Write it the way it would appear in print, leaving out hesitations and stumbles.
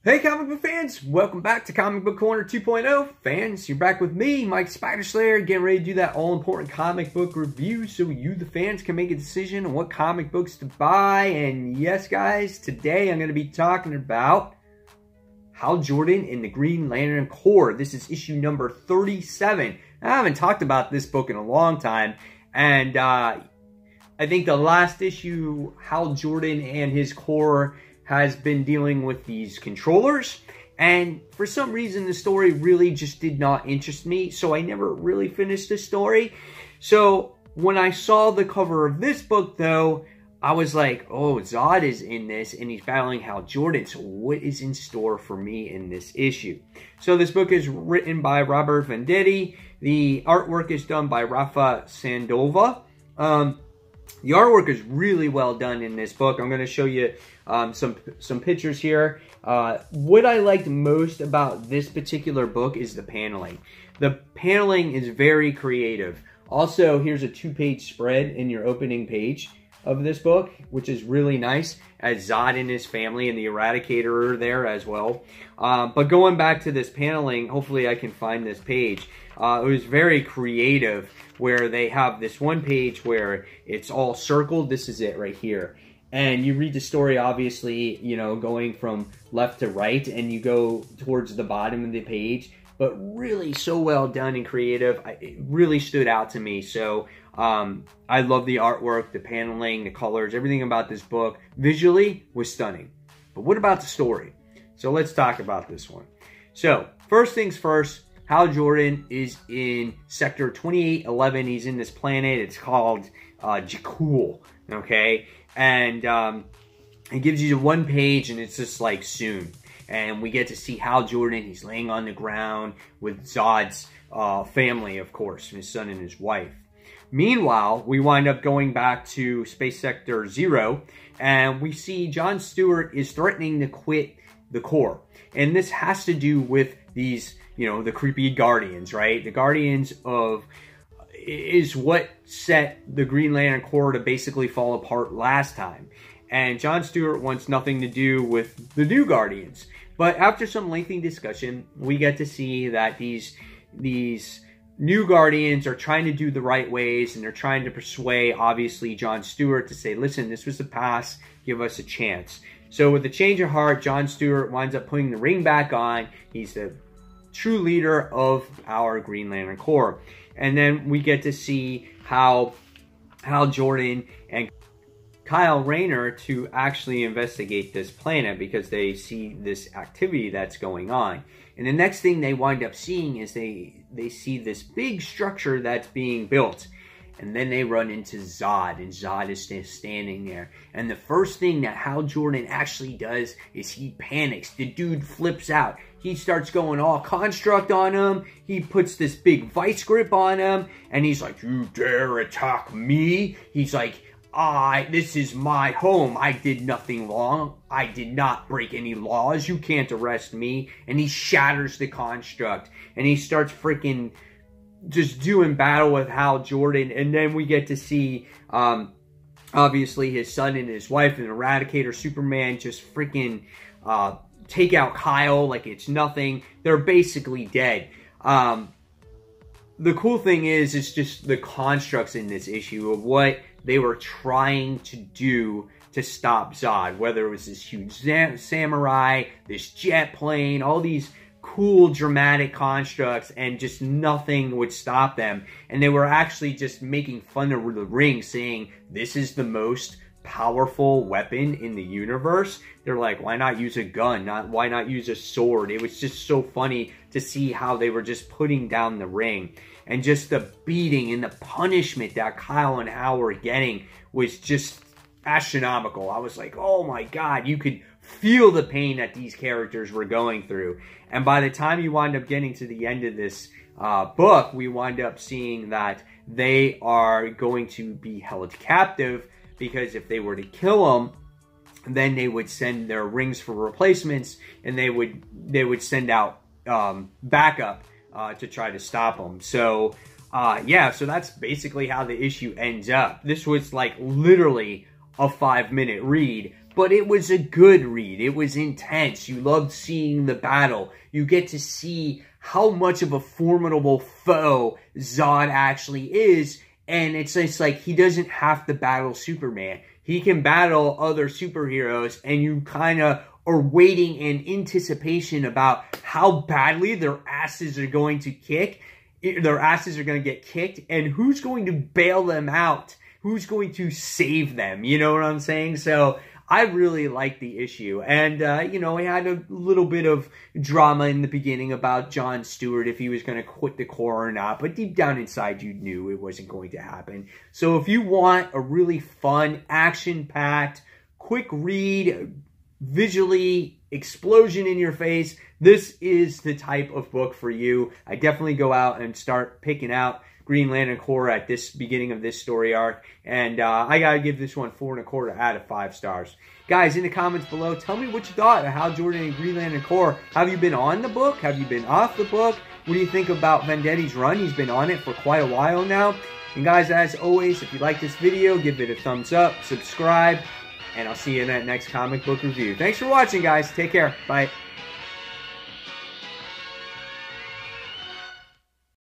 Hey comic book fans, welcome back to Comic Book Corner 2.0. Fans, you're back with me, Mike Spider Slayer, getting ready to do that all-important comic book review so you, the fans, can make a decision on what comic books to buy. And yes, guys, today I'm going to be talking about Hal Jordan and the Green Lantern Corps. This is issue number 37. I haven't talked about this book in a long time, and I think the last issue, Hal Jordan and his Corps has been dealing with these controllers, and for some reason the story really just did not interest me, so I never really finished the story. So when I saw the cover of this book, though, I was like, oh, Zod is in this and he's battling Hal Jordan, so what is in store for me in this issue? So this book is written by Robert Venditti. The artwork is done by Rafa Sandova. The artwork is really well done in this book. I'm going to show you some pictures here. What I liked most about this particular book is the paneling. The paneling is very creative. Also, here's a 2-page spread in your opening page of this book, which is really nice, as Zod and his family and the Eradicator are there as well. But going back to this paneling, hopefully I can find this page. It was very creative, where they have this one page where it's all circled. This is it right here. And you read the story, obviously, you know, going from left to right, and you go towards the bottom of the page. But really so well done and creative. It really stood out to me. So I love the artwork, the paneling, the colors, everything about this book. Visually was stunning. But what about the story? So let's talk about this one. So first things first, Hal Jordan is in Sector 2811. He's in this planet. It's called Jakul, okay? And it gives you one page, and it's just like soon. And we get to see Hal Jordan. He's laying on the ground with Zod's family, of course, his son and his wife. Meanwhile, we wind up going back to Space Sector 0, and we see John Stewart is threatening to quit the Corps. And this has to do with these, you know, the creepy Guardians, right? The Guardians is what set the Green Lantern Corps to basically fall apart last time. And John Stewart wants nothing to do with the new Guardians. But after some lengthy discussion, we get to see that these new Guardians are trying to do the right ways, and they're trying to persuade, obviously, John Stewart to say, listen, this was the past, give us a chance. So with a change of heart, John Stewart winds up putting the ring back on. He's the true leader of our Green Lantern Corps. And then we get to see how Hal Jordan and Kyle Rayner to actually investigate this planet, because they see this activity that's going on. And the next thing they wind up seeing is they see this big structure that's being built. And then they run into Zod, and Zod is standing there. And the first thing that Hal Jordan actually does is he panics. The dude flips out. He starts going all construct on him. He puts this big vice grip on him. And he's like, you dare attack me? He's like, this is my home. I did nothing wrong. I did not break any laws. You can't arrest me. And he shatters the construct. And he starts freaking just doing battle with Hal Jordan. And then we get to see, obviously, his son and his wife and Eradicator Superman just freaking take out Kyle like it's nothing. They're basically dead. The cool thing is, it's just the constructs in this issue of what they were trying to do to stop Zod. Whether it was this huge samurai, this jet plane, all these cool dramatic constructs, and just nothing would stop them. And they were actually just making fun of the ring, saying this is the most powerful weapon in the universe. They're like, why not use a gun? Why not use a sword? It was just so funny to see how they were just putting down the ring. And just the beating and the punishment that Kyle and Hal were getting was just astronomical. I was like, oh my god, you could feel the pain that these characters were going through. And by the time you wind up getting to the end of this book, we wind up seeing that they are going to be held captive, because if they were to kill them, then they would send their rings for replacements, and they would send out backup to try to stop them. So yeah, so that's basically how the issue ends up. This was like literally a 5-minute read, but it was a good read. It was intense. You loved seeing the battle. You get to see how much of a formidable foe Zod actually is, and it's just like he doesn't have to battle Superman. He can battle other superheroes, and you kind of are waiting in anticipation about how badly their asses are going to kick. Their asses are going to get kicked, and who's going to bail them out? Who's going to save them? You know what I'm saying? So I really liked the issue. And, you know, we had a little bit of drama in the beginning about John Stewart, if he was going to quit the Corps or not. But deep down inside, you knew it wasn't going to happen. So if you want a really fun, action-packed, quick read, visually explosion in your face, this is the type of book for you. I definitely go out and start picking out Green Lantern Corps at this beginning of this story arc. And I got to give this one 4.25 out of 5 stars. Guys, in the comments below, tell me what you thought of Hal Jordan and Green Lantern Corps. Have you been on the book? Have you been off the book? What do you think about Vendetti's run? He's been on it for quite a while now. And guys, as always, if you like this video, give it a thumbs up, subscribe, and I'll see you in that next comic book review. Thanks for watching, guys. Take care. Bye.